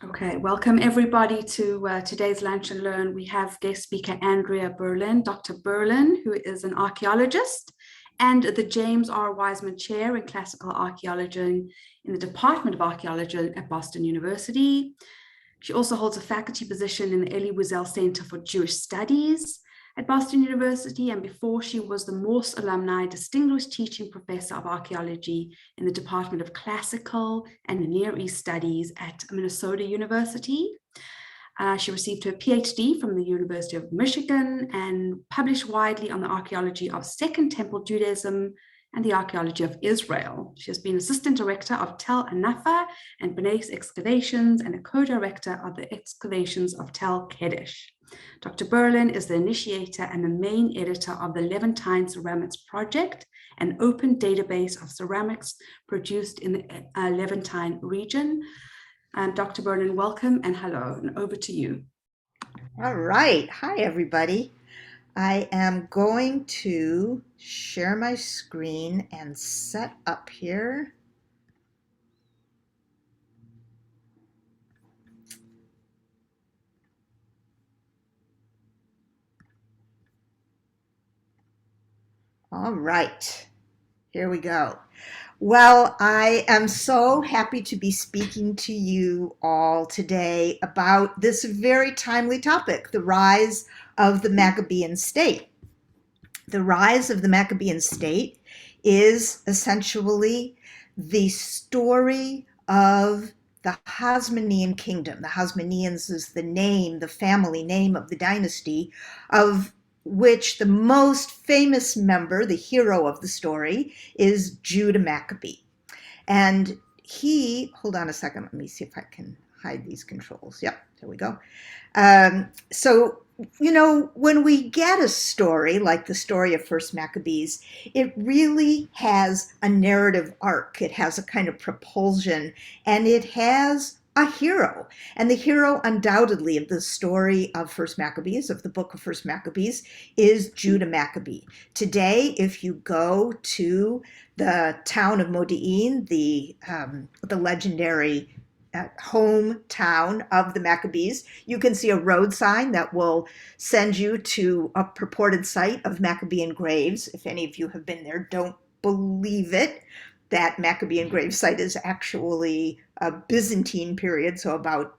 Okay, welcome everybody to today's Lunch and Learn. We have guest speaker Andrea Berlin, Dr. Berlin, who is an archaeologist and the James R. Wiseman Chair in Classical Archaeology in the Department of Archaeology at Boston University. She also holds a faculty position in the Elie Wiesel Center for Jewish Studies at Boston University, and before she was the Morse Alumni Distinguished Teaching Professor of Archaeology in the Department of Classical and Near East Studies at Minnesota University. She received her PhD from the University of Michigan and published widely on the archaeology of Second Temple Judaism and the archaeology of Israel. She has been assistant director of Tel Anafa and B'nais excavations and a co-director of the excavations of Tel Kedesh. Dr. Berlin is the initiator and the main editor of the Levantine Ceramics Project, an open database of ceramics produced in the Levantine region. Dr. Berlin, welcome and hello, and over to you. All right. Hi, everybody. I am going to share my screen and set up here. All right. Here we go. Well, I am so happy to be speaking to you all today about this very timely topic, the rise of the Maccabean state. The rise of the Maccabean state is essentially the story of the Hasmonean kingdom. The Hasmoneans is the name, the family name of the dynasty, of which the most famous member, the hero of the story, is Judah Maccabee. And hold on a second, let me see if I can hide these controls. Yep, there we go. When we get a story like the story of First Maccabees, it really has a narrative arc. It has a kind of propulsion, and it has a hero. And the hero, undoubtedly, of the story of First Maccabees, of the book of First Maccabees, is Judah Maccabee. Today, if you go to the town of Modi'in, the legendary hometown of the Maccabees, you can see a road sign that will send you to a purported site of Maccabean graves. If any of you have been there, don't believe it. That Maccabean grave site is actually a Byzantine period, so about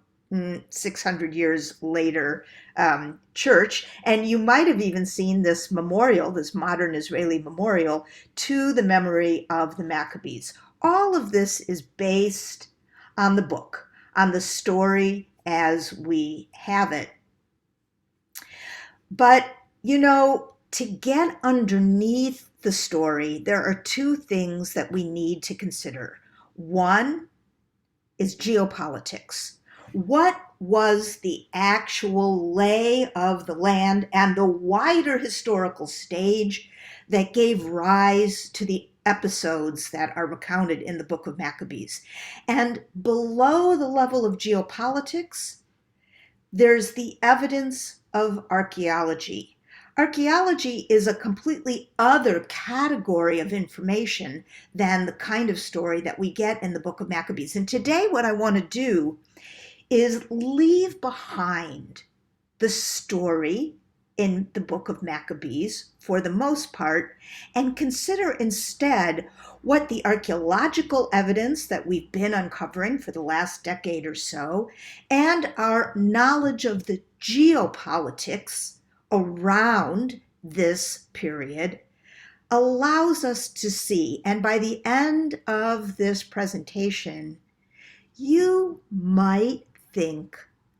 600 years later church. And you might have even seen this memorial, this modern Israeli memorial, to the memory of the Maccabees. All of this is based on the book, on the story as we have it. But, to get underneath the story, there are two things that we need to consider. One is geopolitics. What was the actual lay of the land and the wider historical stage that gave rise to the episodes that are recounted in the book of Maccabees? And below the level of geopolitics, there's the evidence of archaeology. Archaeology is a completely other category of information than the kind of story that we get in the book of Maccabees. And today what I want to do is leave behind the story in the book of Maccabees for the most part, and consider instead what the archaeological evidence that we've been uncovering for the last decade or so, and our knowledge of the geopolitics around this period allows us to see. And by the end of this presentation, you might think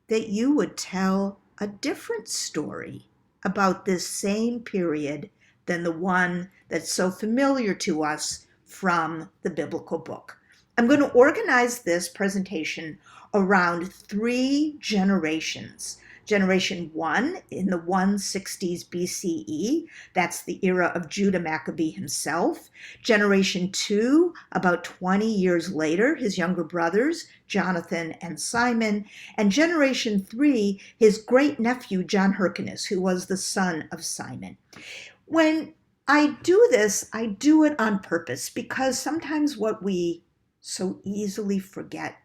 that you would tell a different story about this same period than the one that's so familiar to us from the biblical book. I'm going to organize this presentation around three generations. Generation 1 in the 160s BCE, that's the era of Judah Maccabee himself. Generation 2, about 20 years later, his younger brothers, Jonathan and Simon. And Generation 3, his great-nephew, John Hyrcanus, who was the son of Simon. When I do this, I do it on purpose, because sometimes what we so easily forget,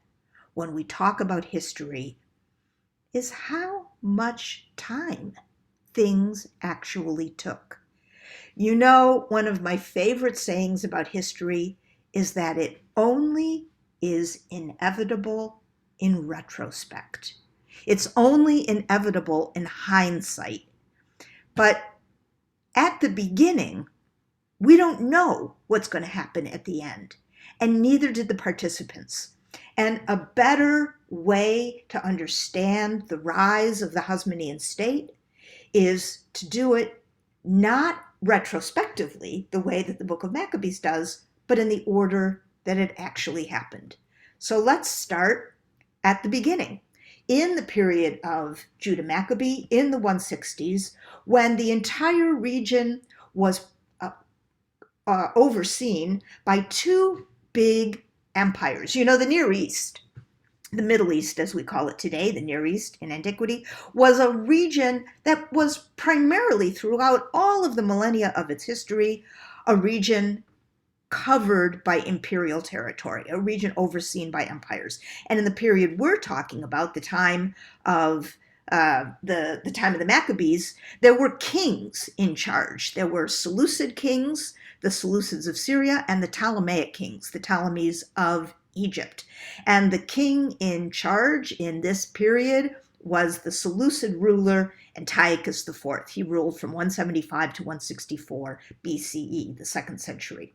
when we talk about history is how much time things actually took. You know, one of my favorite sayings about history is that it only is inevitable in retrospect. It's only inevitable in hindsight. But at the beginning, we don't know what's going to happen at the end, and neither did the participants. And a better way to understand the rise of the Hasmonean state is to do it not retrospectively, the way that the Book of Maccabees does, but in the order that it actually happened. So let's start at the beginning, in the period of Judah Maccabee in the 160s, when the entire region was overseen by two big empires. You know, the Near East, the Middle East, as we call it today, the Near East in antiquity, was a region that was primarily throughout all of the millennia of its history, a region covered by imperial territory, a region overseen by empires. And in the period we're talking about, the time of the time of the Maccabees, there were kings in charge. There were Seleucid kings, the Seleucids of Syria, and the Ptolemaic kings, the Ptolemies of Egypt. And the king in charge in this period was the Seleucid ruler Antiochus IV. He ruled from 175 to 164 BCE, the 2nd century.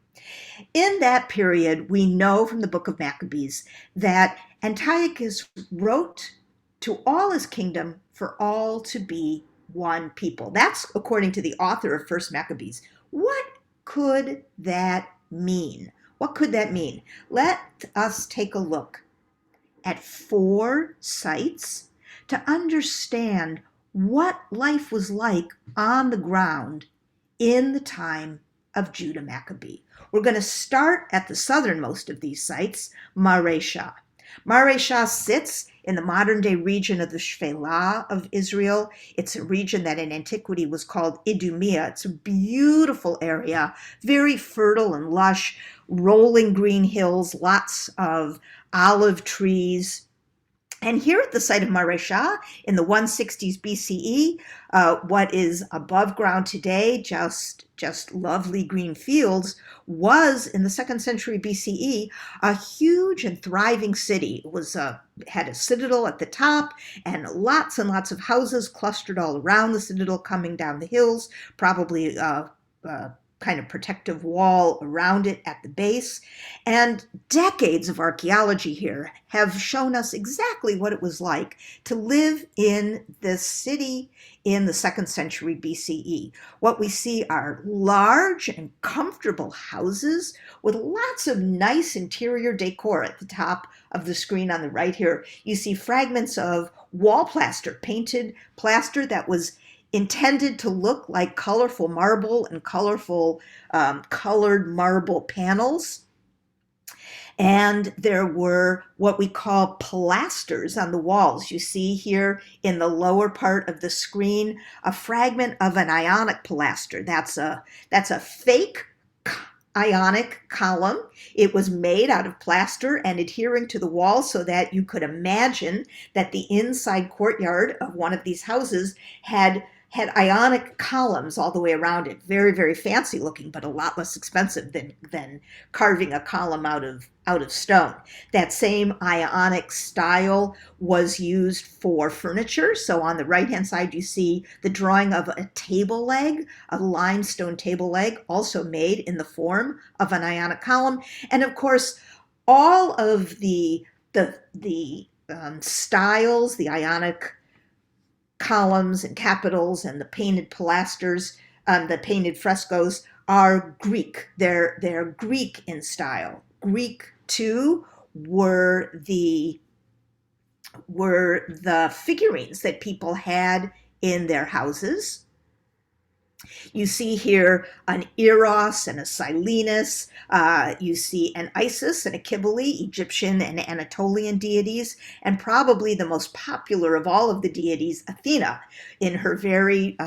In that period, we know from the Book of Maccabees that Antiochus wrote to all his kingdom for all to be one people. That's according to the author of First Maccabees. What could that mean? What could that mean? Let us take a look at 4 sites to understand what life was like on the ground in the time of Judah Maccabee. We're going to start at the southernmost of these sites, Mareshah. Mareshah sits in the modern-day region of the Shephelah of Israel. It's a region that in antiquity was called Idumea. It's a beautiful area, very fertile and lush, rolling green hills, lots of olive trees. And here at the site of Mareshah in the 160s BCE, what is above ground today, just lovely green fields, was in the 2nd century BCE a huge and thriving city. It was had a citadel at the top and lots of houses clustered all around the citadel coming down the hills, probably kind of protective wall around it at the base. And decades of archaeology here have shown us exactly what it was like to live in this city in the 2nd century BCE. What we see are large and comfortable houses with lots of nice interior decor. At the top of the screen on the right here, you see fragments of wall plaster, painted plaster that was intended to look like colorful marble and colorful colored marble panels. And there were what we call pilasters on the walls. You see here in the lower part of the screen a fragment of an Ionic pilaster. That's a fake Ionic column. It was made out of plaster and adhering to the wall so that you could imagine that the inside courtyard of one of these houses had Ionic columns all the way around it. Very, very fancy looking, but a lot less expensive than carving a column out of stone. That same Ionic style was used for furniture. So on the right-hand side, you see the drawing of a table leg, a limestone table leg, also made in the form of an Ionic column. And of course, all of the styles, the Ionic columns and capitals and the painted pilasters, the painted frescoes are Greek. They're Greek in style. Greek too were the figurines that people had in their houses. You see here an Eros and a Silenus. You see an Isis and a Cybele, Egyptian and Anatolian deities, and probably the most popular of all of the deities, Athena, in her very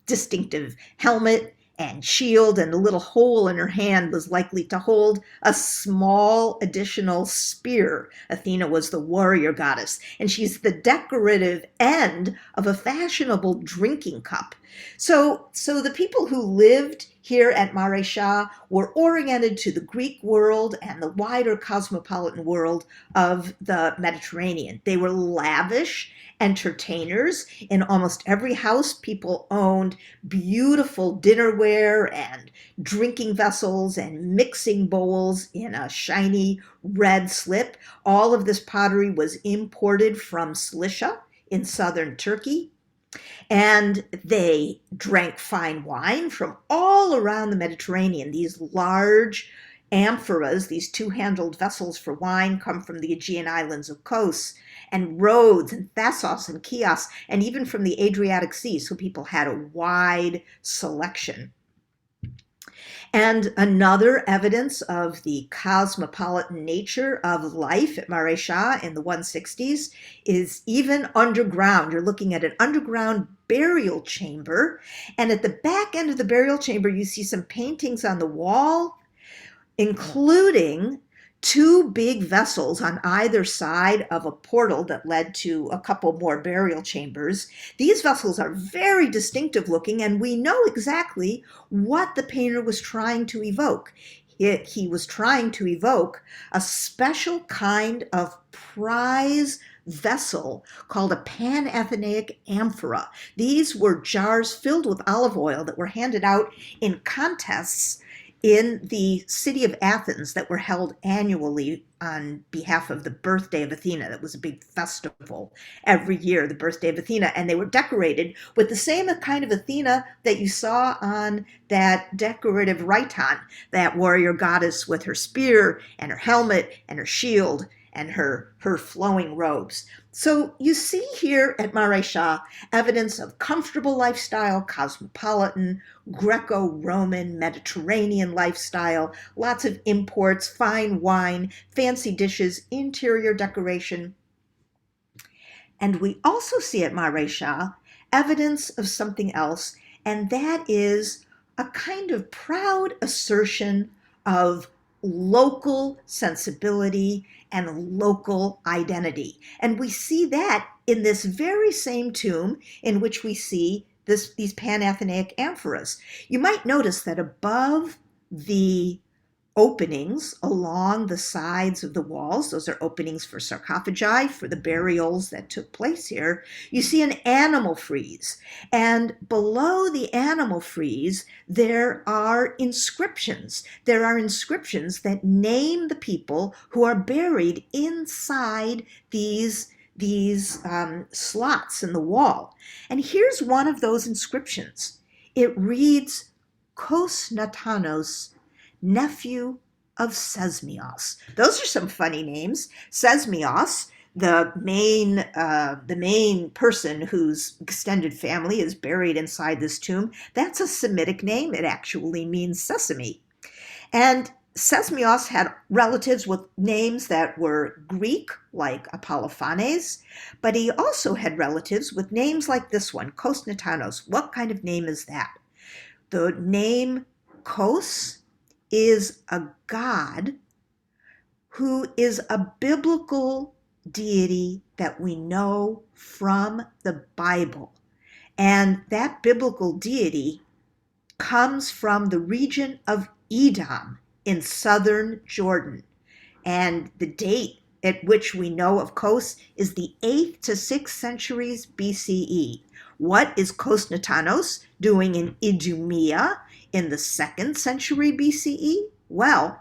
distinctive helmet and shield, and the little hole in her hand was likely to hold a small additional spear. Athena was the warrior goddess, and she's the decorative end of a fashionable drinking cup. So the people who lived here at Mare Shah were oriented to the Greek world and the wider cosmopolitan world of the Mediterranean. They were lavish entertainers. In almost every house, people owned beautiful dinnerware and drinking vessels and mixing bowls in a shiny red slip. All of this pottery was imported from Cilicia in southern Turkey. And they drank fine wine from all around the Mediterranean. These large amphoras, these two-handled vessels for wine, come from the Aegean islands of Kos and Rhodes and Thassos and Chios, and even from the Adriatic Sea, so people had a wide selection. And another evidence of the cosmopolitan nature of life at Mare Shah in the 160s is even underground. You're looking at an underground burial chamber, and at the back end of the burial chamber, you see some paintings on the wall, including two big vessels on either side of a portal that led to a couple more burial chambers. These vessels are very distinctive looking, and we know exactly what the painter was trying to evoke. He was trying to evoke a special kind of prize vessel called a Panathenaic amphora. These were jars filled with olive oil that were handed out in contests in the city of Athens that were held annually on behalf of the birthday of Athena. That was a big festival every year, the birthday of Athena, and they were decorated with the same kind of Athena that you saw on that decorative rhyton, that warrior goddess with her spear and her helmet and her shield and her flowing robes. So you see here at Mare Shah evidence of comfortable lifestyle, cosmopolitan, Greco-Roman, Mediterranean lifestyle, lots of imports, fine wine, fancy dishes, interior decoration. And we also see at Mare Shah evidence of something else, and that is a kind of proud assertion of local sensibility and local identity. And we see that in this very same tomb in which we see these Panathenaic amphoras. You might notice that above the openings along the sides of the walls, those are openings for sarcophagi, for the burials that took place here, you see an animal frieze. And below the animal frieze, there are inscriptions. There are inscriptions that name the people who are buried inside these slots in the wall. And here's one of those inscriptions. It reads, Kos Natanos, nephew of Sesmios. Those are some funny names. Sesmios, the main person whose extended family is buried inside this tomb, that's a Semitic name. It actually means sesame. And Sesmios had relatives with names that were Greek, like Apolophanes, but he also had relatives with names like this one, Kos Natanos. What kind of name is that? The name Kos is a god who is a biblical deity that we know from the Bible. And that biblical deity comes from the region of Edom in southern Jordan. And the date at which we know of Kos is the 8th to 6th centuries BCE. What is Kos Natanos doing in Idumea in the 2nd century BCE? Well,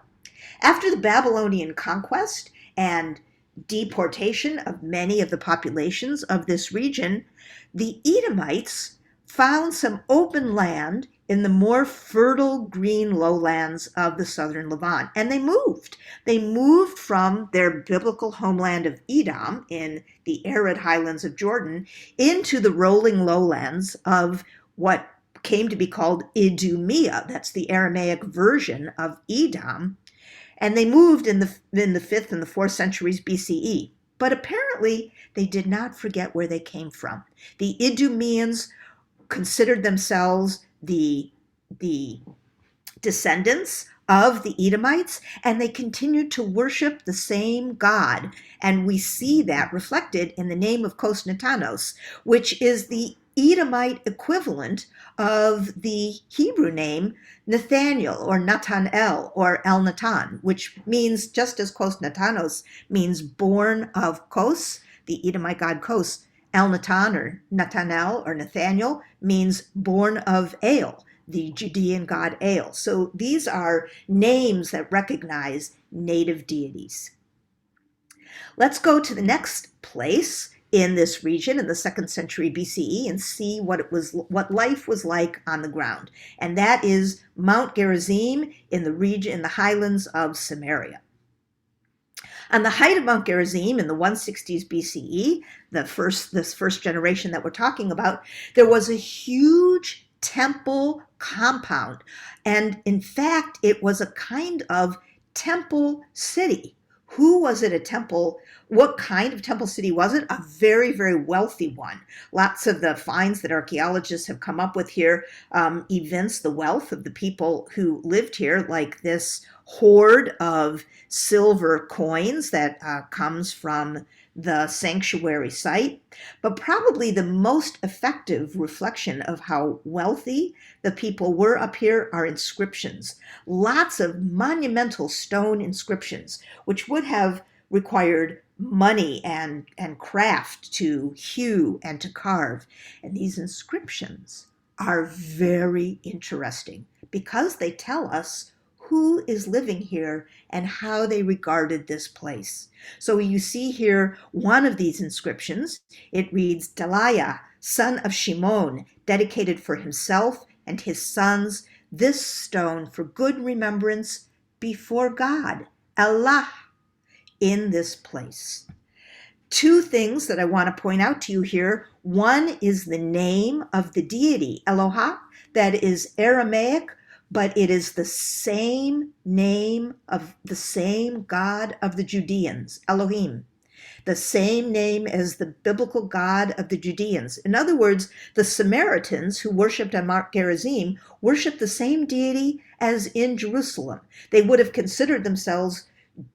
after the Babylonian conquest and deportation of many of the populations of this region, the Edomites found some open land in the more fertile green lowlands of the southern Levant, and they moved. They moved from their biblical homeland of Edom in the arid highlands of Jordan into the rolling lowlands of what came to be called Idumea. That's the Aramaic version of Edom. And they moved in the 5th and the 4th centuries BCE. But apparently, they did not forget where they came from. The Idumeans considered themselves the the descendants of the Edomites, and they continued to worship the same God. And we see that reflected in the name of Kosnetanos, which is the Edomite equivalent of the Hebrew name Nathaniel or Natanel or El Natan, which means, just as Kosnetanos means born of Kos, the Edomite god Kos, El Natan or Natanel or Nathaniel means born of El, the Judean god El. So these are names that recognize native deities. Let's go to the next place in this region in the 2nd century BCE and see what life was like on the ground. And that is Mount Gerizim in the highlands of Samaria. On the height of Mount Gerizim in the 160s BCE, this first generation that we're talking about, there was a huge temple compound. And in fact, it was a kind of temple city. Who was it a temple? What kind of temple city was it? A very, very wealthy one. Lots of the finds that archaeologists have come up with here evince the wealth of the people who lived here, like this hoard of silver coins that comes from the sanctuary site. But probably the most effective reflection of how wealthy the people were up here are inscriptions. Lots of monumental stone inscriptions, which would have required money and craft to hew and to carve. And these inscriptions are very interesting because they tell us who is living here and how they regarded this place. So you see here one of these inscriptions. It reads, Delaiah, son of Shimon, dedicated for himself and his sons this stone for good remembrance before God, Allah, in this place. Two things that I want to point out to you here. One is the name of the deity, Elohah, that is Aramaic, but it is the same name of the same God of the Judeans, Elohim, the same name as the biblical God of the Judeans. In other words, the Samaritans who worshipped on Mount Gerizim worshipped the same deity as in Jerusalem. They would have considered themselves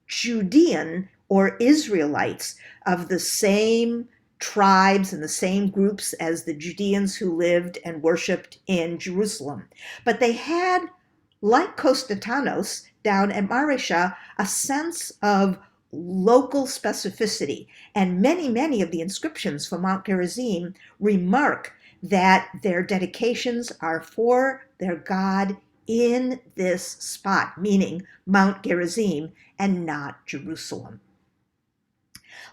Judean or Israelites of the same tribes and the same groups as the Judeans who lived and worshipped in Jerusalem. But they had, like Kosnetanos down at Maresha, a sense of local specificity. And many of the inscriptions from Mount Gerizim remark that their dedications are for their God in this spot, meaning Mount Gerizim and not Jerusalem.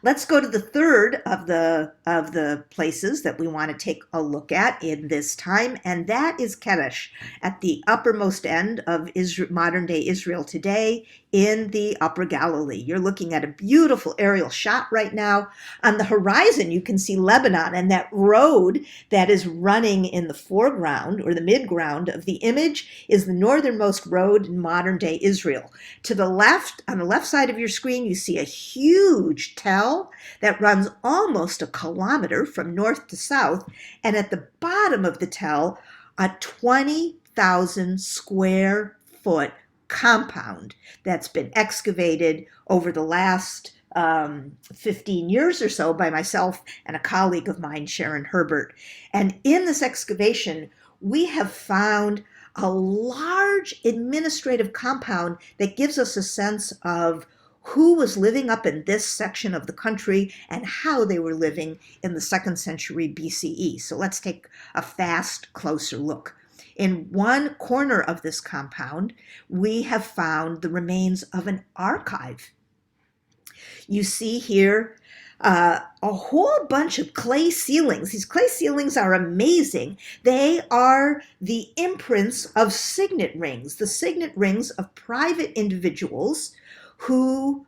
Let's go to the third of the places that we want to take a look at in this time, and that is Kedesh, at the uppermost end of modern-day Israel today in the Upper Galilee. You're looking at a beautiful aerial shot right now. On the horizon, you can see Lebanon, and that road that is running in the foreground or the midground of the image is the northernmost road in modern-day Israel. To the left, on the left side of your screen, you see a huge tell that runs almost a kilometer from north to south, and at the bottom of the tell, a 20,000 square foot compound that's been excavated over the last 15 years or so by myself and a colleague of mine, Sharon Herbert. And in this excavation, we have found a large administrative compound that gives us a sense of who was living up in this section of the country and how they were living in the 2nd century BCE. So let's take a fast, closer look. In one corner of this compound, we have found the remains of an archive. You see here a whole bunch of clay ceilings. These clay ceilings are amazing. They are the imprints of signet rings, the signet rings of private individuals who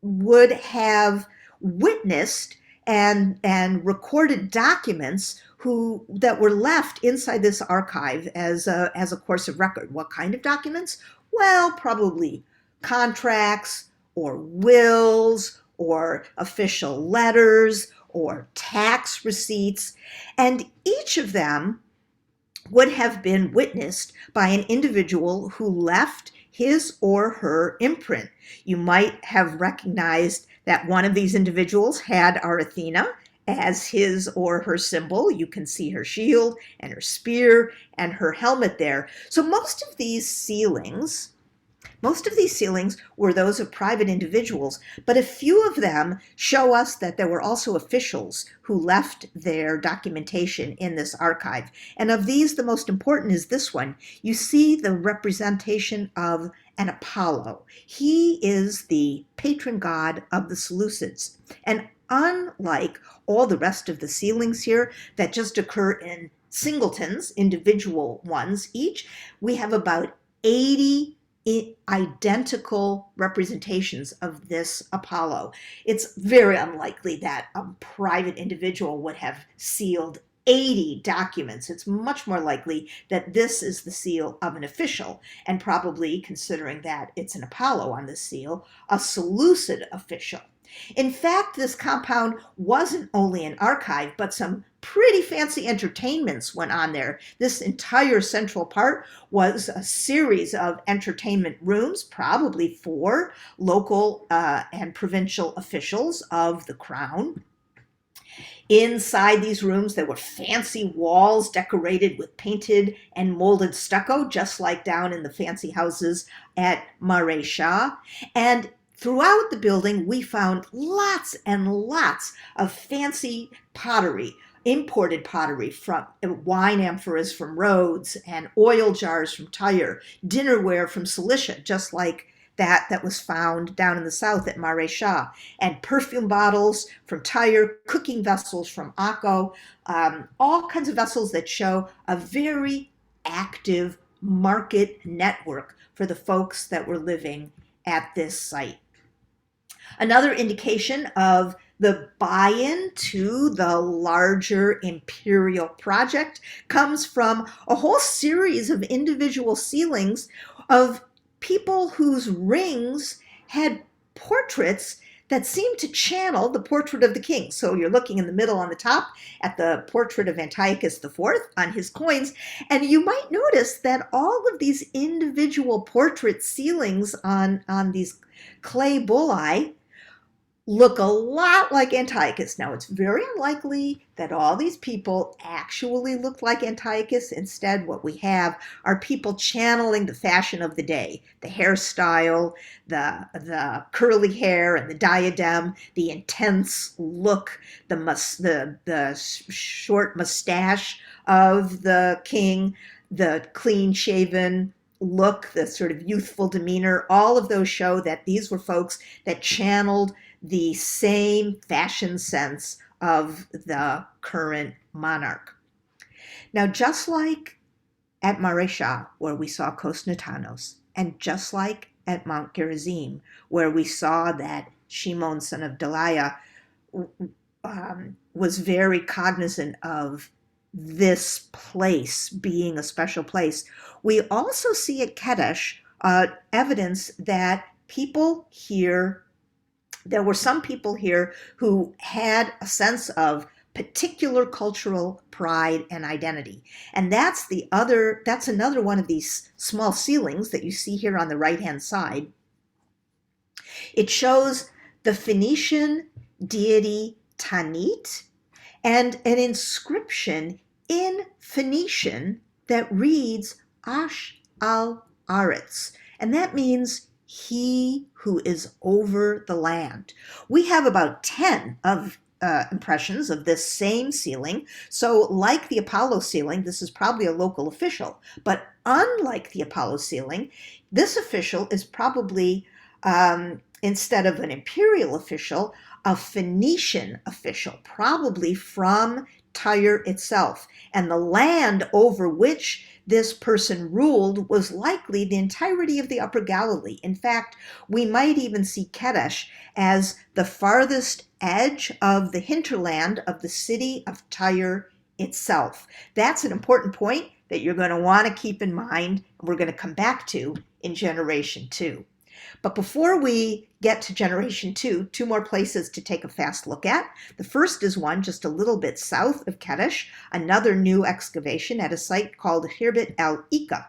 would have witnessed and recorded documents that were left inside this archive as a course of record. What kind of documents? Well, probably contracts or wills or official letters or tax receipts. And each of them would have been witnessed by an individual who left his or her imprint. You might have recognized that one of these individuals had our Athena as his or her symbol. You can see her shield and her spear and her helmet there. So most of these sealings were those of private individuals, but a few of them show us that there were also officials who left their documentation in this archive. And of these, the most important is this one. You see the representation of an Apollo. He is the patron god of the Seleucids. And unlike all the rest of the sealings here that just occur in singletons, individual ones each, we have about 80 identical representations of this Apollo. It's very unlikely that a private individual would have sealed 80 documents. It's much more likely that this is the seal of an official, and probably, considering that it's an Apollo on this seal, a Seleucid official. In fact, this compound wasn't only an archive, but some pretty fancy entertainments went on there. This entire central part was a series of entertainment rooms, probably for local and provincial officials of the crown. Inside these rooms, there were fancy walls decorated with painted and molded stucco, just like down in the fancy houses at Mare Shah. And throughout the building, we found lots and lots of fancy pottery, imported pottery, from wine amphoras from Rhodes and oil jars from Tyre, dinnerware from Cilicia, just like that was found down in the south at Mare Shah, and perfume bottles from Tyre, cooking vessels from Akko, all kinds of vessels that show a very active market network for the folks that were living at this site. Another indication of the buy-in to the larger imperial project comes from a whole series of individual sealings of people whose rings had portraits that seemed to channel the portrait of the king. So you're looking in the middle on the top at the portrait of Antiochus IV on his coins, and you might notice that all of these individual portrait sealings on these clay bullae look a lot like Antiochus. Now, it's very unlikely that all these people actually look like Antiochus. Instead, what we have are people channeling the fashion of the day, the hairstyle, the curly hair and the diadem, the intense look, the short mustache of the king, the clean-shaven look, the sort of youthful demeanor. All of those show that these were folks that channeled the same fashion sense of the current monarch. Now, just like at Mare Shah, where we saw Kosnatanos, and just like at Mount Gerizim, where we saw that Shimon, son of Deliah, was very cognizant of this place being a special place, we also see at Kedesh evidence that there were some people here who had a sense of particular cultural pride and identity. And that's another one of these small sealings that you see here on the right-hand side. It shows the Phoenician deity Tanit and an inscription in Phoenician that reads Ash al-Aretz, and that means he who is over the land. We have about 10 of impressions of this same sealing. So like the Apollo sealing, this is probably a local official. But unlike the Apollo sealing, this official is probably, instead of an imperial official, a Phoenician official, probably from Tyre itself. And the land over which this person ruled was likely the entirety of the Upper Galilee. In fact, we might even see Kedesh as the farthest edge of the hinterland of the city of Tyre itself. That's an important point that you're going to want to keep in mind, and we're going to come back to in generation 2. But before we get to generation two more places to take a fast look at. The first is one just a little bit south of Kedesh, another new excavation at a site called Khirbet el-Ika.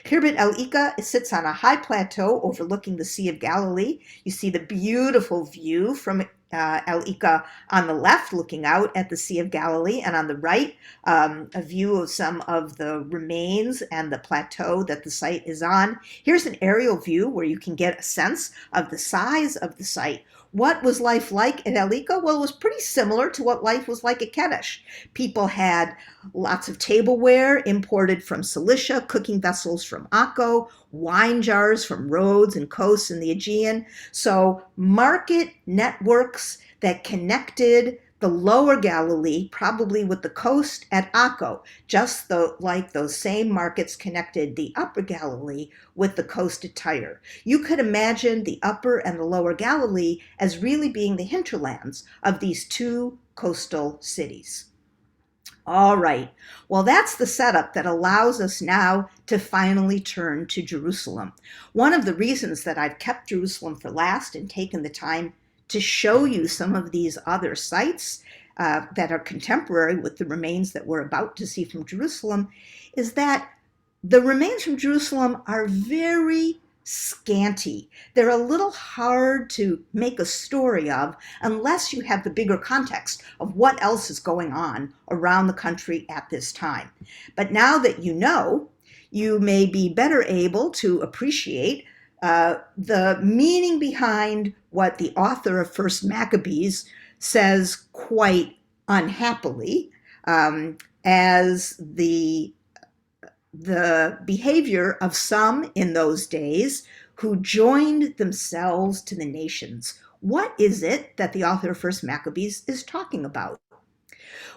Khirbet el-Ika sits on a high plateau overlooking the Sea of Galilee. You see the beautiful view from El-Ika on the left, looking out at the Sea of Galilee, and on the right, a view of some of the remains and the plateau that the site is on. Here's an aerial view where you can get a sense of the size of the site. What was life like at El-Ika? Well, it was pretty similar to what life was like at Kedesh. People had lots of tableware imported from Cilicia, cooking vessels from Akko, wine jars from Rhodes and Kos in the Aegean. So market networks that connected the lower Galilee, probably with the coast at Akko, just like those same markets connected the upper Galilee with the coast at Tyre. You could imagine the upper and the lower Galilee as really being the hinterlands of these two coastal cities. All right, well, that's the setup that allows us now to finally turn to Jerusalem. One of the reasons that I've kept Jerusalem for last and taken the time to show you some of these other sites that are contemporary with the remains that we're about to see from Jerusalem is that the remains from Jerusalem are very scanty. They're a little hard to make a story of unless you have the bigger context of what else is going on around the country at this time. But now that you know, you may be better able to appreciate the meaning behind what the author of First Maccabees says quite unhappily as the behavior of some in those days who joined themselves to the nations. What is it that the author of First Maccabees is talking about?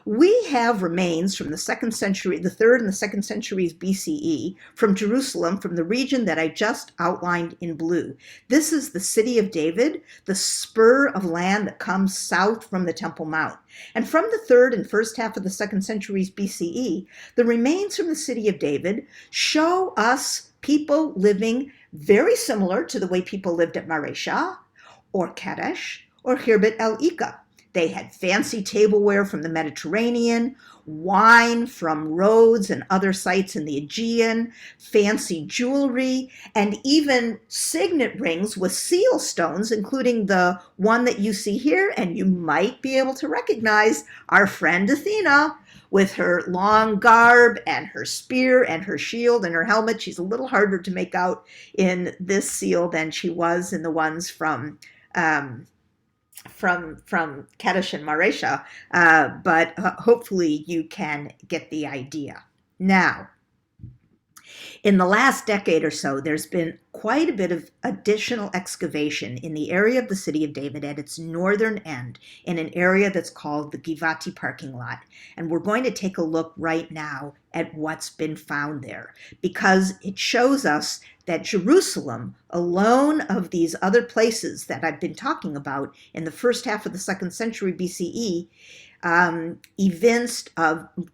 We have remains from the 2nd century, the 3rd and the 2nd centuries BCE from Jerusalem, from the region that I just outlined in blue. This is the city of David, the spur of land that comes south from the Temple Mount. And from the 3rd and first half of the 2nd centuries BCE, the remains from the city of David show us people living very similar to the way people lived at Maresha or Kadesh or Khirbet el-Ika. They had fancy tableware from the Mediterranean, wine from Rhodes and other sites in the Aegean, fancy jewelry, and even signet rings with seal stones, including the one that you see here, and you might be able to recognize our friend Athena with her long garb and her spear and her shield and her helmet. She's a little harder to make out in this seal than she was in the ones from Kadesh and Maresha, but hopefully you can get the idea. Now, in the last decade or so, there's been quite a bit of additional excavation in the area of the city of David at its northern end in an area that's called the Givati parking lot. And we're going to take a look right now at what's been found there because it shows us that Jerusalem, alone of these other places that I've been talking about in the first half of the 2nd century BCE, evinced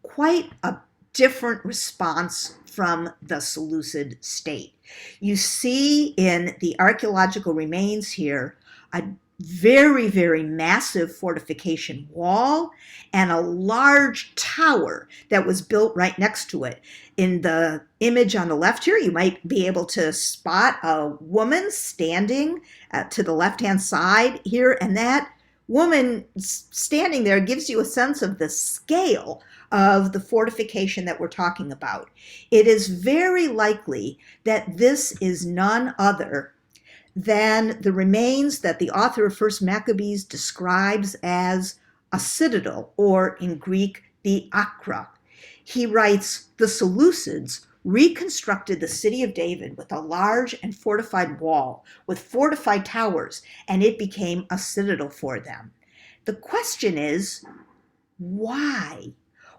quite a different response from the Seleucid state. You see in the archaeological remains here a very, very massive fortification wall and a large tower that was built right next to it. In the image on the left here, you might be able to spot a woman standing to the left-hand side here, and that woman standing there gives you a sense of the scale of the fortification that we're talking about. It is very likely that this is none other than the remains that the author of First Maccabees describes as a citadel, or in Greek, the Akra. He writes, the Seleucids reconstructed the city of David with a large and fortified wall, with fortified towers, and it became a citadel for them. The question is, why?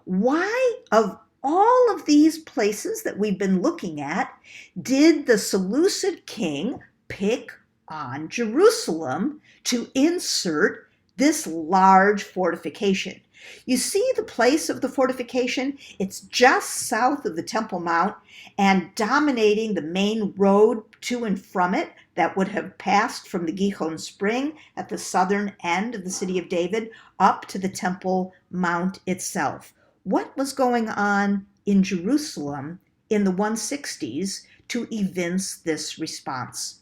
Why, of all of these places that we've been looking at, did the Seleucid king pick on Jerusalem to insert this large fortification? You see the place of the fortification? It's just south of the Temple Mount and dominating the main road to and from it that would have passed from the Gihon Spring at the southern end of the city of David up to the Temple Mount itself. What was going on in Jerusalem in the 160s to evince this response?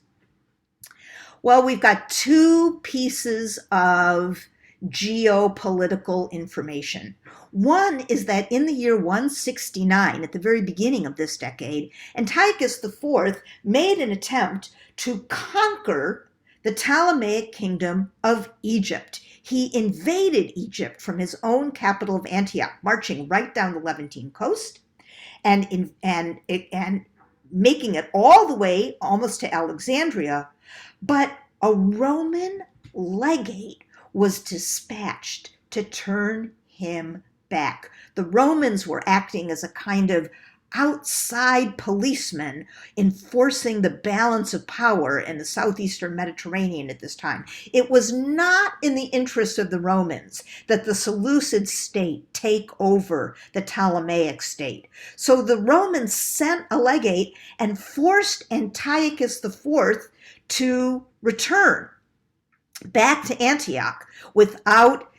Well, we've got two pieces of geopolitical information. One is that in the year 169, at the very beginning of this decade, Antiochus IV made an attempt to conquer the Ptolemaic kingdom of Egypt. He invaded Egypt from his own capital of Antioch, marching right down the Levantine coast and making it all the way almost to Alexandria. But a Roman legate was dispatched to turn him back. The Romans were acting as a kind of outside policeman enforcing the balance of power in the southeastern Mediterranean at this time. It was not in the interest of the Romans that the Seleucid state take over the Ptolemaic state. So the Romans sent a legate and forced Antiochus IV to return back to Antioch without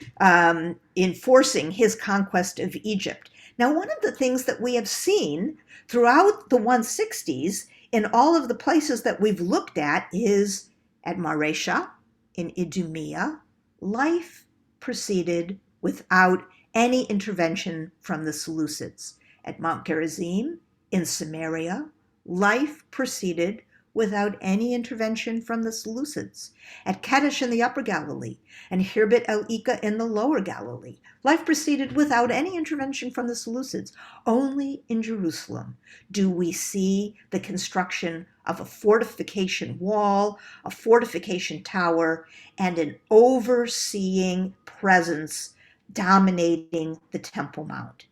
enforcing his conquest of Egypt. Now, one of the things that we have seen throughout the 160s in all of the places that we've looked at is at Maresha, in Idumea, life proceeded without any intervention from the Seleucids. At Mount Gerizim, in Samaria, life proceeded without any intervention from the Seleucids. At Kadesh in the Upper Galilee and Hirbit el-Ika in the Lower Galilee, life proceeded without any intervention from the Seleucids. Only in Jerusalem do we see the construction of a fortification wall, a fortification tower, and an overseeing presence dominating the Temple Mount.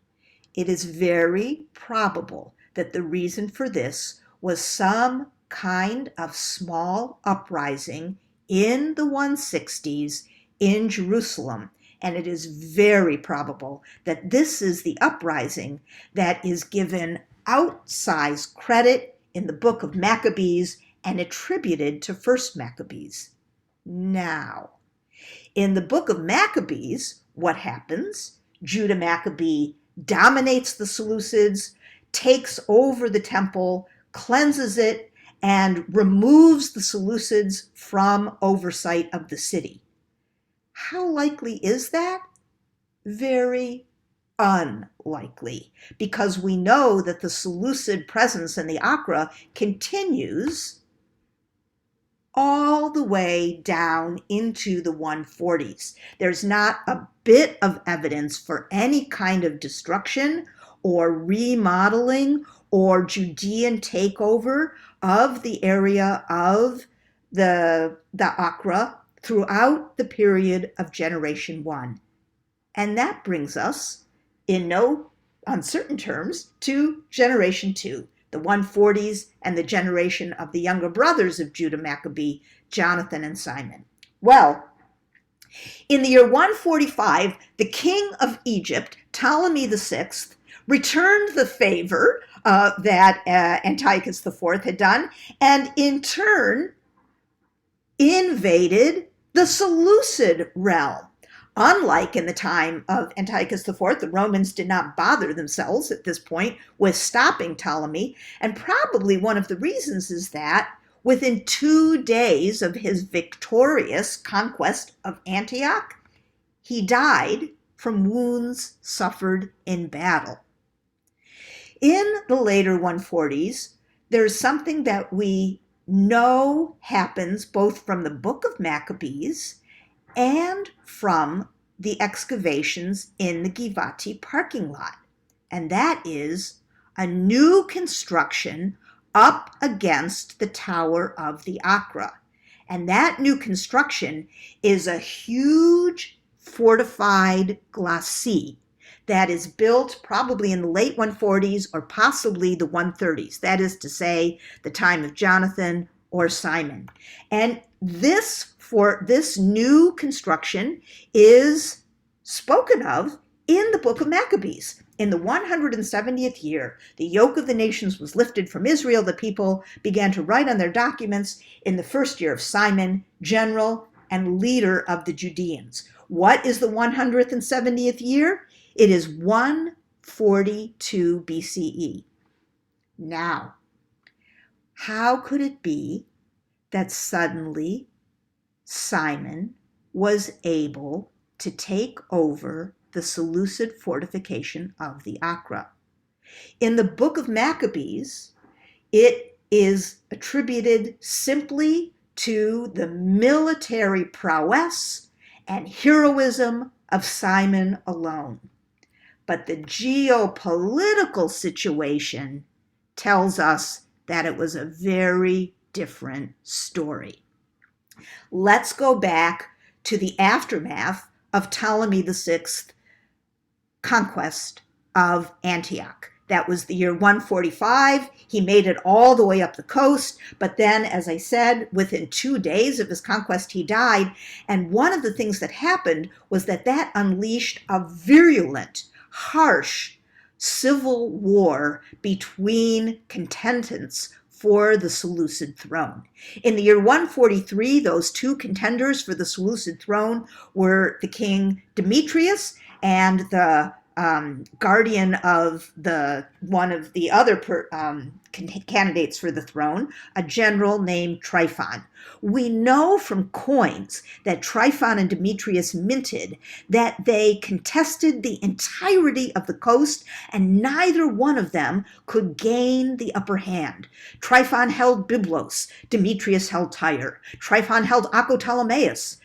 It is very probable that the reason for this was some kind of small uprising in the 160s in Jerusalem. And it is very probable that this is the uprising that is given outsized credit in the book of Maccabees and attributed to First Maccabees. Now, in the book of Maccabees, what happens? Judah Maccabee dominates the Seleucids, takes over the temple, cleanses it, and removes the Seleucids from oversight of the city. How likely is that? Very unlikely, because we know that the Seleucid presence in the Acra continues all the way down into the 140s. There's not a bit of evidence for any kind of destruction or remodeling or Judean takeover of the area of the Acra throughout the period of Generation 1. And that brings us, in no uncertain terms, to Generation 2, the 140s and the generation of the younger brothers of Judah Maccabee, Jonathan and Simon. Well, in the year 145, the king of Egypt, Ptolemy VI, returned the favor that Antiochus IV had done, and in turn invaded the Seleucid realm. Unlike in the time of Antiochus IV, the Romans did not bother themselves at this point with stopping Ptolemy, and probably one of the reasons is that within 2 days of his victorious conquest of Antioch, he died from wounds suffered in battle. In the later 140s, there's something that we know happens both from the book of Maccabees and from the excavations in the Givati parking lot. And that is a new construction up against the Tower of the Acra. And that new construction is a huge fortified glacis that is built probably in the late 140s or possibly the 130s. That is to say, the time of Jonathan or Simon. And this new construction is spoken of in the book of Maccabees. In the 170th year, the yoke of the nations was lifted from Israel. The people began to write on their documents in the first year of Simon, general and leader of the Judeans. What is the 170th year? It is 142 BCE. Now, how could it be that suddenly Simon was able to take over the Seleucid fortification of the Acra? In the book of Maccabees, it is attributed simply to the military prowess and heroism of Simon alone. But the geopolitical situation tells us that it was a very different story. Let's go back to the aftermath of Ptolemy VI conquest of Antioch. That was the year 145. He made it all the way up the coast. But then, as I said, within 2 days of his conquest, he died. And one of the things that happened was that unleashed a virulent, harsh civil war between contendants for the Seleucid throne. In the year 143, those two contenders for the Seleucid throne were the king Demetrius and the guardian of one of the other candidates for the throne, a general named Tryphon. We know from coins that Tryphon and Demetrius minted that they contested the entirety of the coast, and neither one of them could gain the upper hand. Tryphon held Byblos, Demetrius held Tyre. Tryphon held Ptolemais.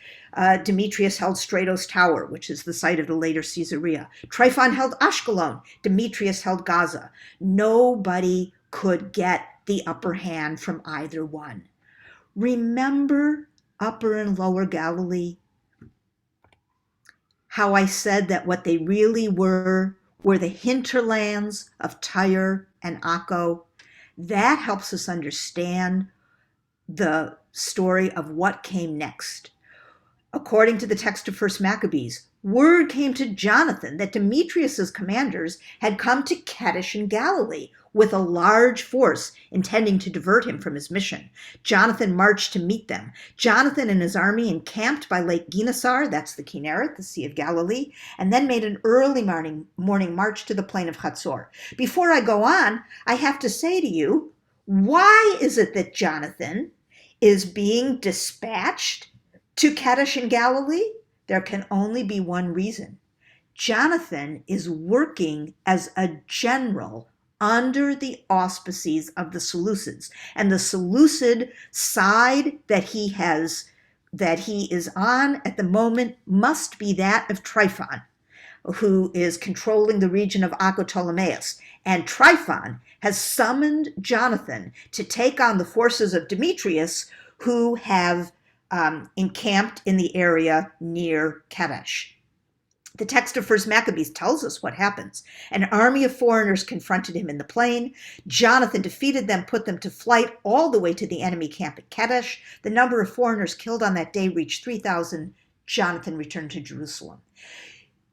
Demetrius held Stratos Tower, which is the site of the later Caesarea. Tryphon held Ashkelon. Demetrius held Gaza. Nobody could get the upper hand from either one. Remember Upper and Lower Galilee? How I said that what they really were the hinterlands of Tyre and Akko. That helps us understand the story of what came next. According to the text of 1 Maccabees, word came to Jonathan that Demetrius's commanders had come to Kadesh in Galilee with a large force, intending to divert him from his mission. Jonathan marched to meet them. Jonathan and his army encamped by Lake Gennesar, that's the Kinneret, the Sea of Galilee, and then made an early morning march to the plain of Hatzor. Before I go on, I have to say to you, why is it that Jonathan is being dispatched to Kadesh in Galilee? There can only be one reason. Jonathan is working as a general under the auspices of the Seleucids. And the Seleucid side that he is on at the moment must be that of Tryphon, who is controlling the region of Ptolemais. And Tryphon has summoned Jonathan to take on the forces of Demetrius, who have encamped in the area near Kadesh. The text of 1 Maccabees tells us what happens. An army of foreigners confronted him in the plain. Jonathan defeated them, put them to flight all the way to the enemy camp at Kadesh. The number of foreigners killed on that day reached 3,000. Jonathan returned to Jerusalem.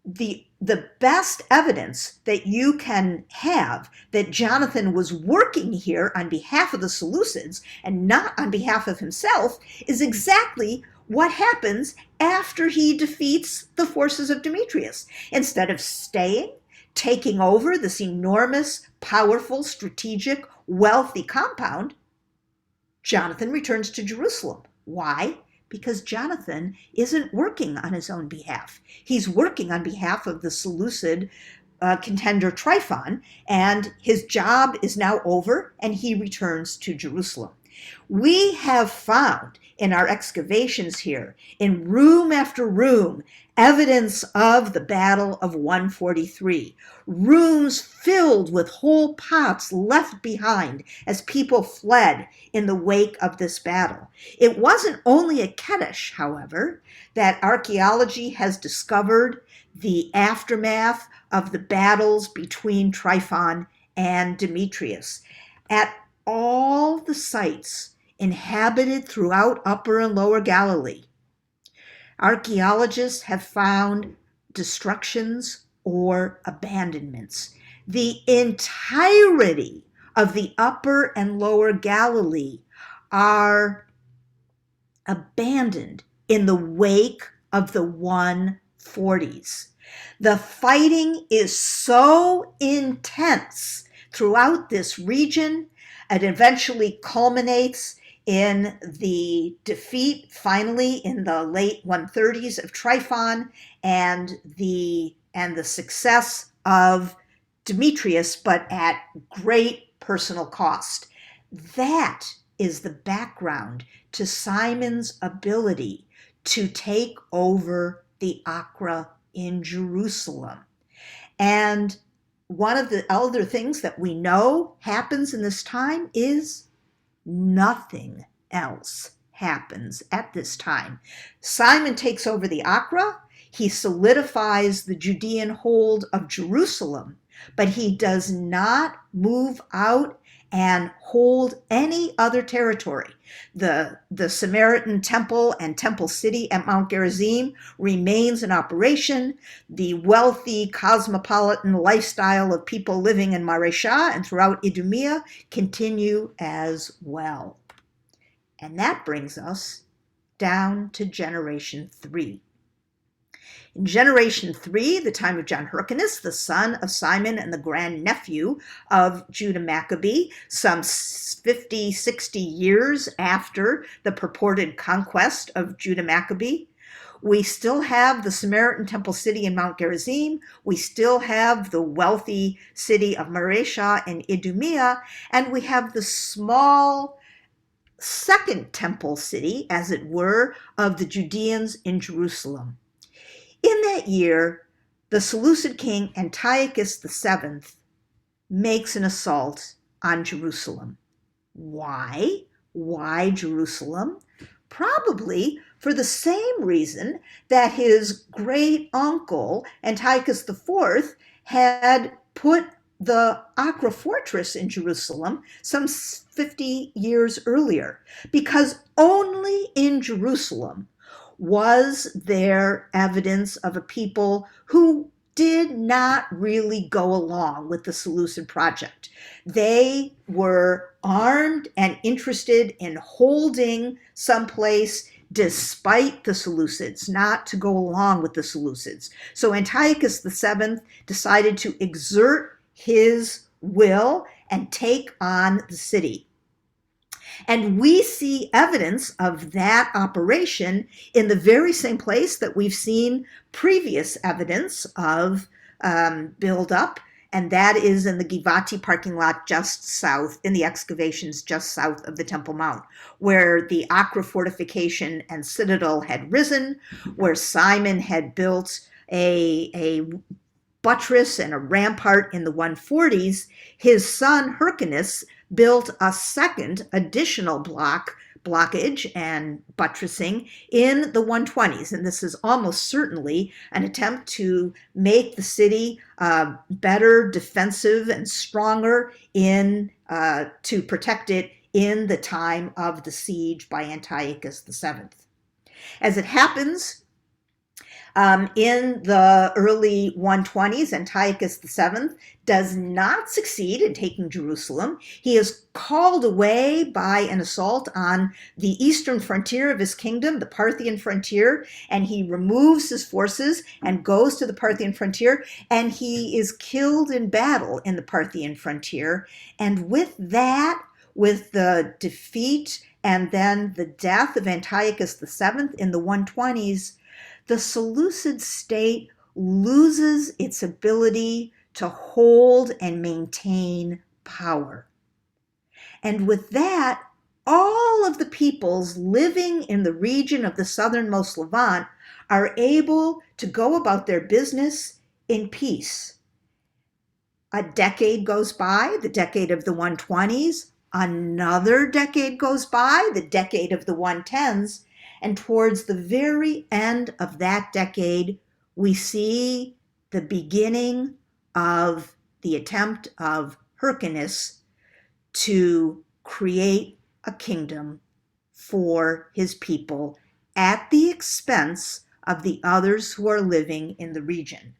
The best evidence that you can have that Jonathan was working here on behalf of the Seleucids and not on behalf of himself is exactly what happens after he defeats the forces of Demetrius. Instead of staying, taking over this enormous, powerful, strategic, wealthy compound, Jonathan returns to Jerusalem. Why? Because Jonathan isn't working on his own behalf. He's working on behalf of the Seleucid contender Tryphon, and his job is now over, and he returns to Jerusalem. We have found in our excavations here, in room after room, evidence of the Battle of 143. Rooms filled with whole pots left behind as people fled in the wake of this battle. It wasn't only at Kadesh, however, that archaeology has discovered the aftermath of the battles between Tryphon and Demetrius. At all the sites inhabited throughout Upper and Lower Galilee, archaeologists have found destructions or abandonments. The entirety of the upper and lower Galilee are abandoned in the wake of the 140s. The fighting is so intense throughout this region, it eventually culminates in the defeat, finally, in the late 130s of Tryphon and the success of Demetrius, but at great personal cost. That is the background to Simon's ability to take over the Acra in Jerusalem. And one of the other things that we know happens in this time is nothing else happens at this time. Simon takes over the Acra. He solidifies the Judean hold of Jerusalem, but he does not move out and hold any other territory. The Samaritan temple and temple city at Mount Gerizim remains in operation. The wealthy cosmopolitan lifestyle of people living in Mareshah and throughout Idumea continue as well. And that brings us down to generation 3. In generation 3, the time of John Hyrcanus, the son of Simon and the grandnephew of Judah Maccabee, some 50, 60 years after the purported conquest of Judah Maccabee, we still have the Samaritan temple city in Mount Gerizim. We still have the wealthy city of Mareshah in Idumea, and we have the small second temple city, as it were, of the Judeans in Jerusalem. In that year, the Seleucid king Antiochus VII makes an assault on Jerusalem. Why? Why Jerusalem? Probably for the same reason that his great uncle Antiochus IV had put the Acra fortress in Jerusalem some 50 years earlier, because only in Jerusalem was there evidence of a people who did not really go along with the Seleucid project. They were armed and interested in holding someplace despite the Seleucids, not to go along with the Seleucids. So Antiochus VII decided to exert his will and take on the city. And we see evidence of that operation in the very same place that we've seen previous evidence of buildup, and that is in the Givati parking lot just south, in the excavations just south of the Temple Mount, where the Acra fortification and citadel had risen, where Simon had built a buttress and a rampart in the 140s. His son Hyrcanus built a second additional blockage and buttressing in the 120s. And this is almost certainly an attempt to make the city better defensive and stronger to protect it in the time of the siege by Antiochus VII. As it happens, in the early 120s, Antiochus VII does not succeed in taking Jerusalem. He is called away by an assault on the eastern frontier of his kingdom, the Parthian frontier, and he removes his forces and goes to the Parthian frontier, and he is killed in battle in the Parthian frontier. And with that, with the defeat and then the death of Antiochus VII in the 120s, the Seleucid state loses its ability to hold and maintain power. And with that, all of the peoples living in the region of the southernmost Levant are able to go about their business in peace. A decade goes by, the decade of the 120s. Another decade goes by, the decade of the 110s. And towards the very end of that decade, we see the beginning of the attempt of Hyrcanus to create a kingdom for his people at the expense of the others who are living in the region.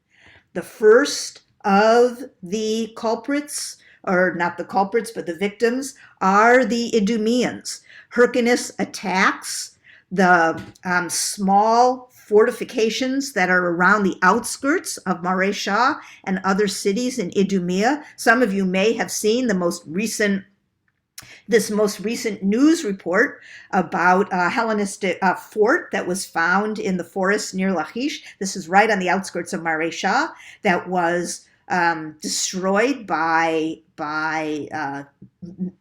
The first of the culprits, or not the culprits, but the victims, are the Idumeans. Hyrcanus attacks the small fortifications that are around the outskirts of Mare Shah and other cities in Idumea. Some of you may have seen this most recent news report about a Hellenistic fort that was found in the forest near Lachish. This is right on the outskirts of Mare Shah, that was destroyed by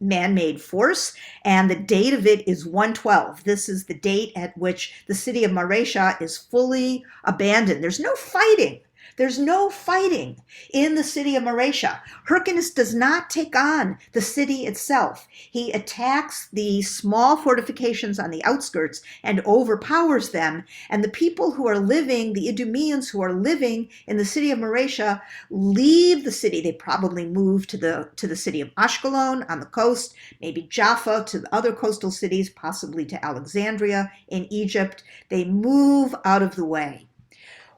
man-made force, and the date of it is 112. This is the date at which the city of Mare Shah is fully abandoned. There's no fighting. There's no fighting in the city of Mare Shah. Hyrcanus does not take on the city itself. He attacks the small fortifications on the outskirts and overpowers them. And the people who are living, the Idumeans who are living in the city of Mare Shah, leave the city. They probably move to the city of Ashkelon on the coast, maybe Jaffa, to the other coastal cities, possibly to Alexandria in Egypt. They move out of the way.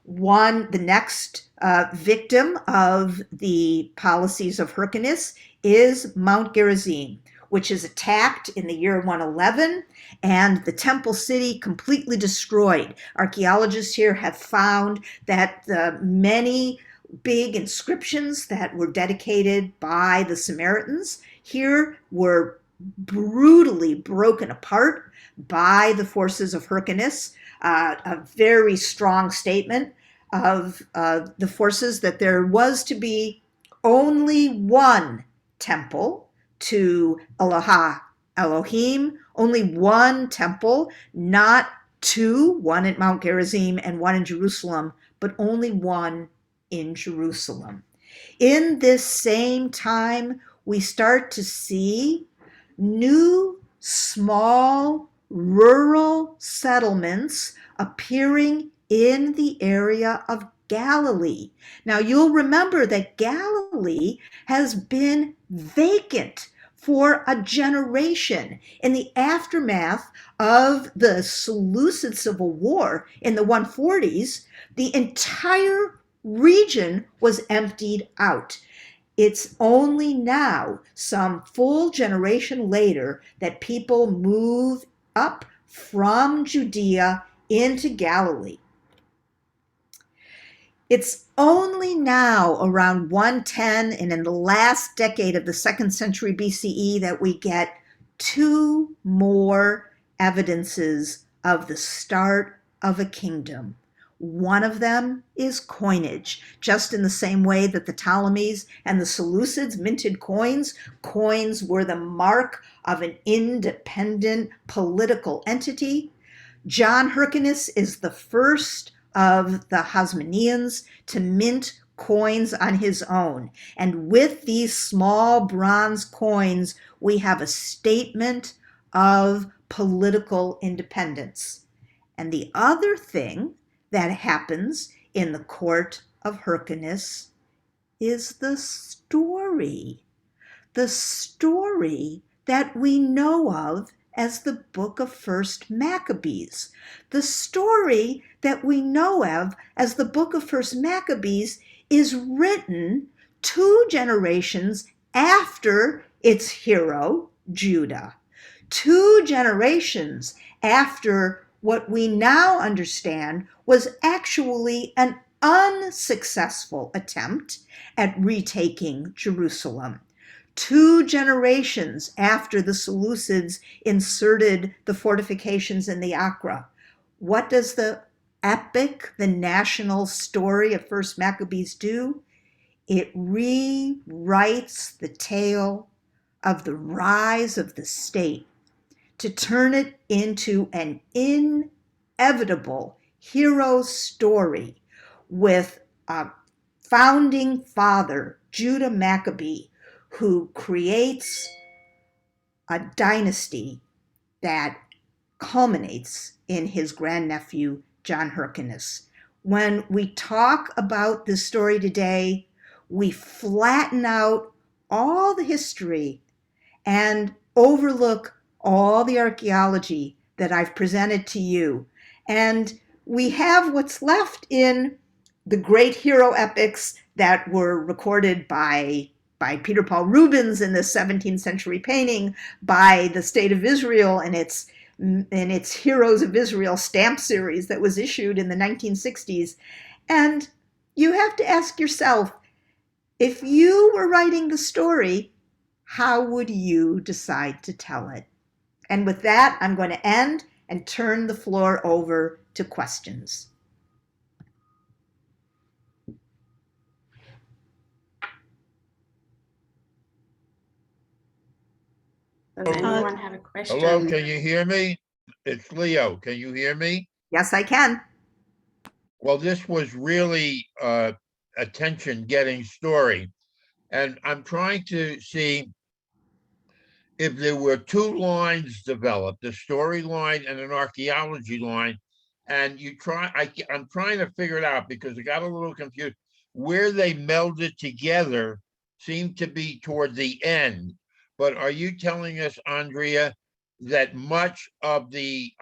The next victim of the policies of Hyrcanus is Mount Gerizim, which is attacked in the year 111, and the temple city completely destroyed. Archaeologists here have found that the many big inscriptions that were dedicated by the Samaritans here were brutally broken apart by the forces of Hyrcanus. A very strong statement of the forces that there was to be only one temple to Elohim, only one temple, not two, one at Mount Gerizim and one in Jerusalem, but only one in Jerusalem. In this same time, we start to see new, small, rural settlements appearing in the area of Galilee. Now, you'll remember that Galilee has been vacant for a generation. In the aftermath of the Seleucid Civil War in the 140s, the entire region was emptied out. It's only now, some full generation later, that people move up from Judea into Galilee. It's only now, around 110 and in the last decade of the 2nd century BCE, that we get two more evidences of the start of a kingdom. One of them is coinage. Just in the same way that the Ptolemies and the Seleucids minted coins, coins were the mark of an independent political entity. John Hyrcanus is the first of the Hasmoneans to mint coins on his own. And with these small bronze coins, we have a statement of political independence. And the other thing that happens in the court of Hyrcanus is the story that we know of as the book of First Maccabees. The story that we know of as the book of First Maccabees is written 2 generations after its hero, Judah. 2 generations after what we now understand was actually an unsuccessful attempt at retaking Jerusalem. 2 generations after the Seleucids inserted the fortifications in the Acra. What does the epic, the national story of First Maccabees do? It rewrites the tale of the rise of the state to turn it into an inevitable hero story with a founding father, Judah Maccabee, who creates a dynasty that culminates in his grandnephew, John Hyrcanus. When we talk about this story today, we flatten out all the history and overlook all the archaeology that I've presented to you. And we have what's left in the great hero epics that were recorded by Peter Paul Rubens in the 17th century painting, by the State of Israel in its Heroes of Israel stamp series that was issued in the 1960s. And you have to ask yourself, if you were writing the story, how would you decide to tell it? And with that, I'm going to end and turn the floor over to questions. Does anyone have a question? Hello, can you hear me? It's Leo. Can you hear me? Yes, I can. Well, this was really attention-getting story. And I'm trying to see if there were two lines developed, a storyline and an archaeology line. And I'm trying to figure it out because I got a little confused. Where they melded together seemed to be toward the end. But are you telling us, Andrea, that much of the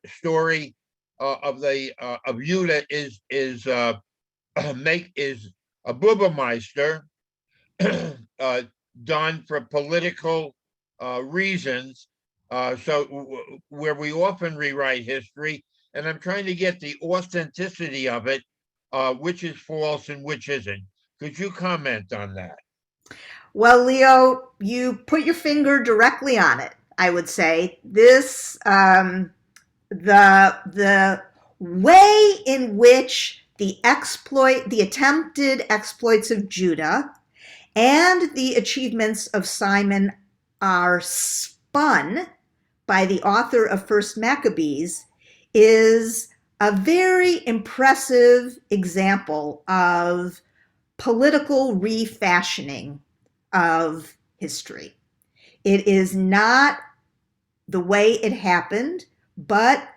story of Judah is a Bubameister done for political reasons? Where we often rewrite history, and I'm trying to get the authenticity of it, which is false and which isn't. Could you comment on that? Well, Leo, you put your finger directly on it. I would say this, the way in which the attempted exploits of Judah and the achievements of Simon are spun by the author of First Maccabees is a very impressive example of political refashioning of history. It is not the way it happened, but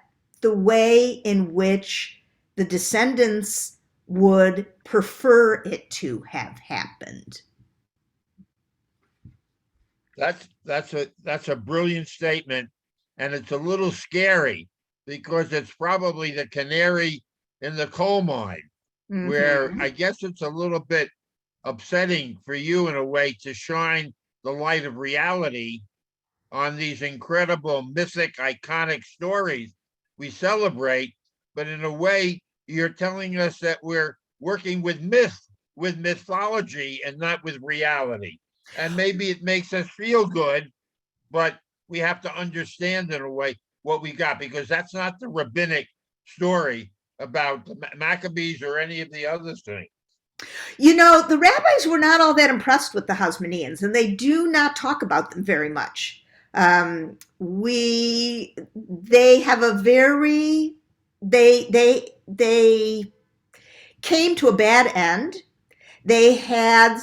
the way in which the descendants would prefer it to have happened. That's a brilliant statement, and it's a little scary because it's probably the canary in the coal mine, where I guess it's a little bit upsetting for you in a way to shine the light of reality on these incredible mythic iconic stories we celebrate, but in a way you're telling us that we're working with mythology and not with reality. And maybe it makes us feel good, but we have to understand in a way what we got, because that's not the rabbinic story about the Maccabees or any of the other things. You know, the rabbis were not all that impressed with the Hasmoneans, and they do not talk about them very much. They have a very, they came to a bad end. They had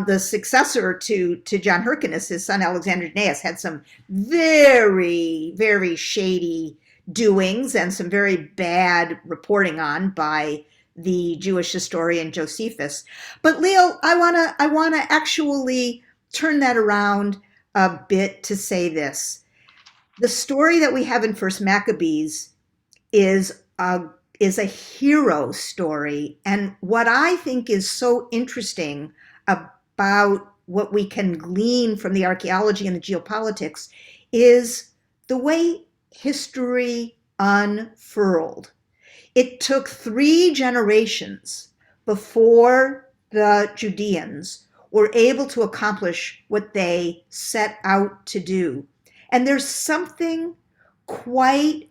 the successor to John Hyrcanus, his son Alexander Jannaeus, had some very, very shady doings and some very bad reporting on by the Jewish historian Josephus. But Leo, I wanna actually turn that around a bit to say this. The story that we have in First Maccabees is a hero story. And what I think is so interesting about what we can glean from the archaeology and the geopolitics is the way history unfurled. It took 3 generations before the Judeans were able to accomplish what they set out to do. And there's something quite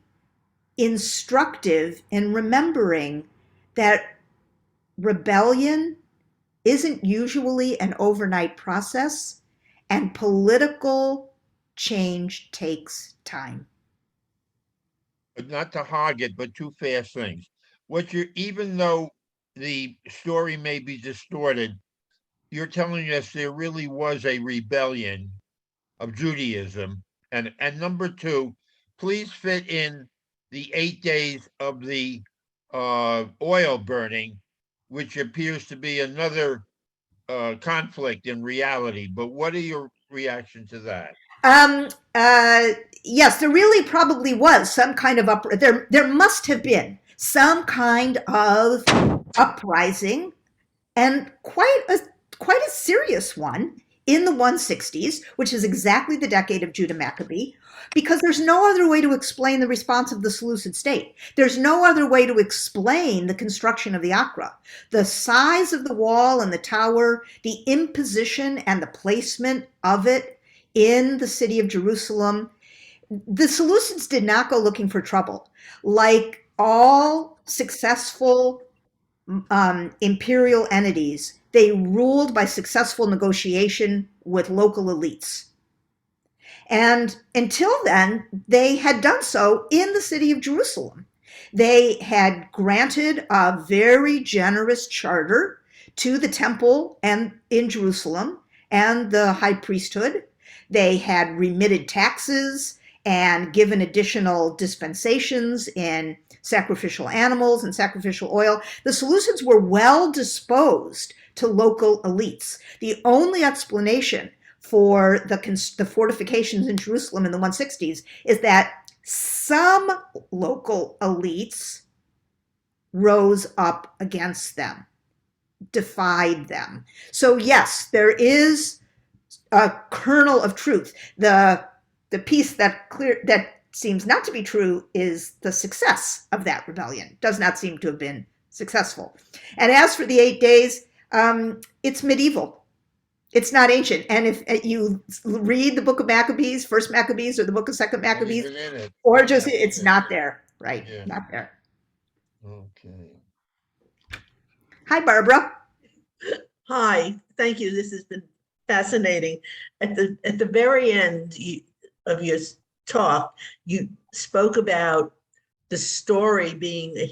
instructive in remembering that rebellion isn't usually an overnight process, and political change takes time. But not to hog it, but 2 fast things. Even though the story may be distorted, you're telling us there really was a rebellion of Judaism. And number 2, please fit in the 8 days of the oil burning, which appears to be another conflict in reality. But what are your reaction to that? Yes, there really probably was some kind of there must have been some kind of uprising, and quite a serious one in the 160s, which is exactly the decade of Judah Maccabee, because there's no other way to explain the response of the Seleucid state. There's no other way to explain the construction of the Akra. The size of the wall and the tower, the imposition and the placement of it in the city of Jerusalem. The Seleucids did not go looking for trouble. Like all successful imperial entities, they ruled by successful negotiation with local elites. And until then, they had done so in the city of Jerusalem. They had granted a very generous charter to the temple and in Jerusalem and the high priesthood. They had remitted taxes and given additional dispensations in sacrificial animals and sacrificial oil. The Seleucids were well disposed to local elites. The only explanation for the fortifications in Jerusalem in the 160s is that some local elites rose up against them, defied them. So yes, there is a kernel of truth. The piece that seems not to be true is the success of that rebellion. Does not seem to have been successful. And as for the 8 days, it's medieval. It's not ancient. And if you read the book of Maccabees, First Maccabees, or the book of Second Maccabees, or just it's not there, right? Yeah. Not there. Okay. Hi, Barbara. Hi. Thank you. This has been fascinating. At the very end of your talk, you spoke about the story being a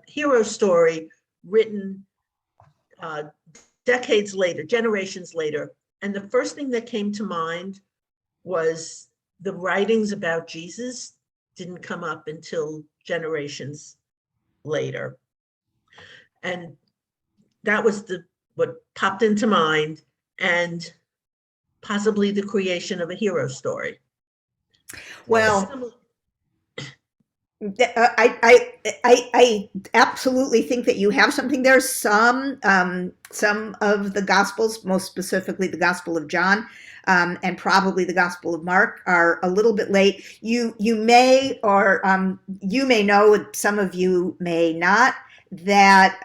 hero story written decades later, generations later. And the first thing that came to mind was the writings about Jesus didn't come up until generations later. And that was what popped into mind, and possibly the creation of a hero story. Well, I absolutely think that you have something there. Some of the Gospels, most specifically the Gospel of John, and probably the Gospel of Mark, are a little bit late. You may know, some of you may not, that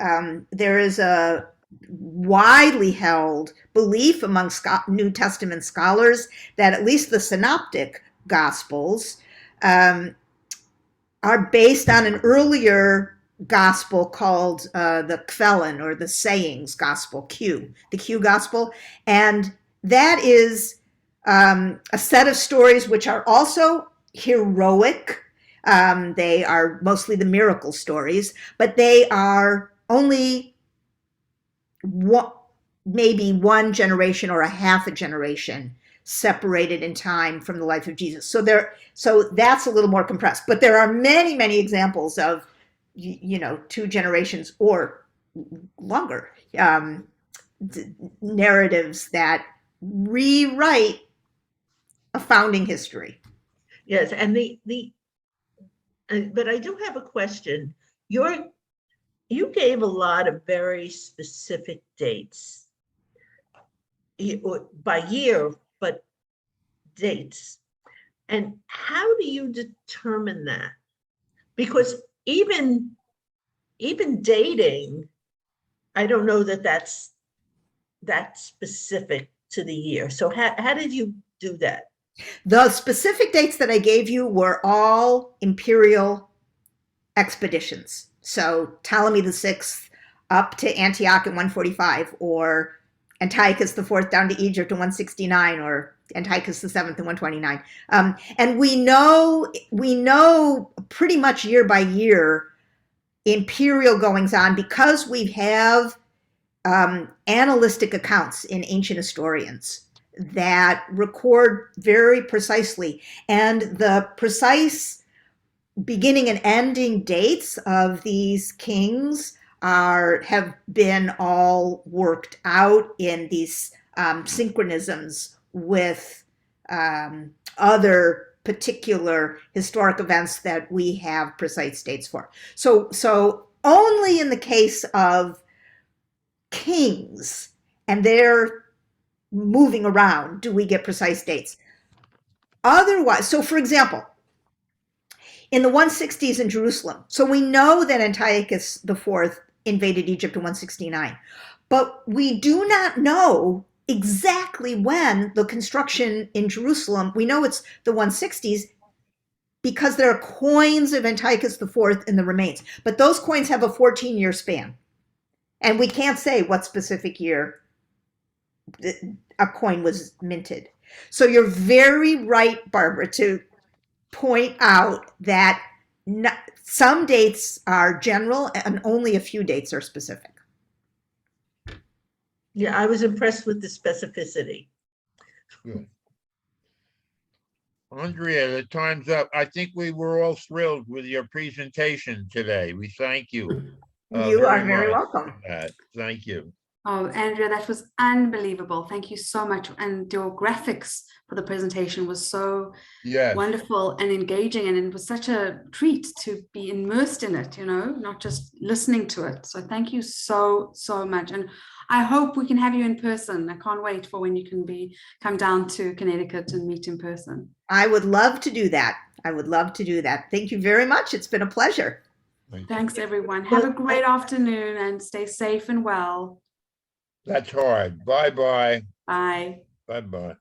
there is a widely held belief among New Testament scholars that at least the synoptic Gospels are based on an earlier gospel called the Kvelin, or the Sayings Gospel, the Q Gospel. And that is a set of stories which are also heroic. They are mostly the miracle stories, but they are only maybe one generation or a half a generation separated in time from the life of Jesus. So that's a little more compressed. But there are many, many examples of, 2 generations or longer narratives that rewrite a founding history. Yes, and but I do have a question. You gave a lot of very specific dates by year, but dates. And how do you determine that? Because even dating, I don't know that's specific to the year. So how did you do that? The specific dates that I gave you were all imperial expeditions. So Ptolemy VI up to Antioch in 145, or Antiochus IV down to Egypt in 169, or Antiochus VII in 129. And we know pretty much year by year imperial goings on, because we have annalistic accounts in ancient historians that record very precisely, and the precise beginning and ending dates of these kings have been all worked out in these synchronisms with other particular historic events that we have precise dates for. So only in the case of kings and their moving around do we get precise dates. Otherwise, so for example, in the 160s in Jerusalem, so we know that Antiochus IV invaded Egypt in 169, but we do not know exactly when the construction in Jerusalem, we know it's the 160s because there are coins of Antiochus IV in the remains, but those coins have a 14-year span. And we can't say what specific year a coin was minted. So you're very right, Barbara, to point out that some dates are general and only a few dates are specific. Yeah, I was impressed with the specificity. Good. Andrea, the time's up. I think we were all thrilled with your presentation today. We thank you. You are very much welcome. for that. Thank you. Oh, Andrea, that was unbelievable. Thank you so much. And your graphics for the presentation was so Yes. wonderful and engaging. And it was such a treat to be immersed in it, not just listening to it. So thank you so, so much. And I hope we can have you in person. I can't wait for when you can come down to Connecticut and meet in person. I would love to do that. I would love to do that. Thank you very much. It's been a pleasure. Thanks, everyone. Have a great afternoon and stay safe and well. That's hard. Bye-bye. Bye. Bye-bye.